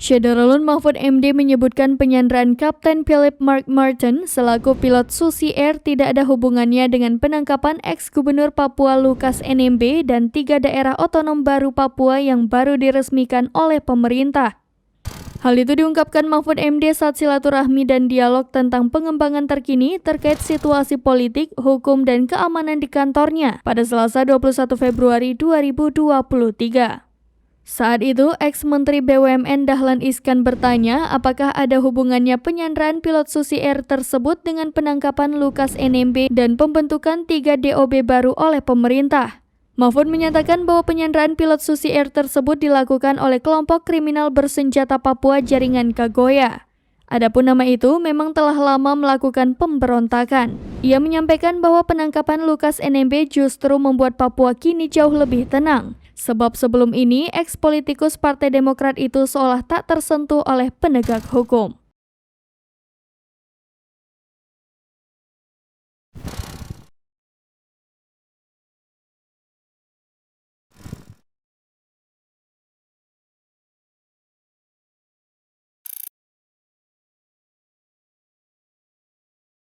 Syederalun Mahfud MD menyebutkan penyanderaan Kapten Philip Mark Martin selaku pilot Susi Air tidak ada hubungannya dengan penangkapan ex-gubernur Papua Lukas NMB dan 3 daerah otonom baru Papua yang baru diresmikan oleh pemerintah. Hal itu diungkapkan Mahfud MD saat silaturahmi dan dialog tentang pengembangan terkini terkait situasi politik, hukum, dan keamanan di kantornya pada Selasa 21 Februari 2023. Saat itu, ex-Menteri BUMN Dahlan Iskan bertanya apakah ada hubungannya penyanderaan pilot Susi Air tersebut dengan penangkapan Lukas NMB dan pembentukan 3 DOB baru oleh pemerintah. Mahfud menyatakan bahwa penyanderaan pilot Susi Air tersebut dilakukan oleh kelompok kriminal bersenjata Papua Jaringan Kagoya. Adapun nama itu memang telah lama melakukan pemberontakan. Ia menyampaikan bahwa penangkapan Lukas NMB justru membuat Papua kini jauh lebih tenang. Sebab sebelum ini, ex-politikus Partai Demokrat itu seolah tak tersentuh oleh penegak hukum.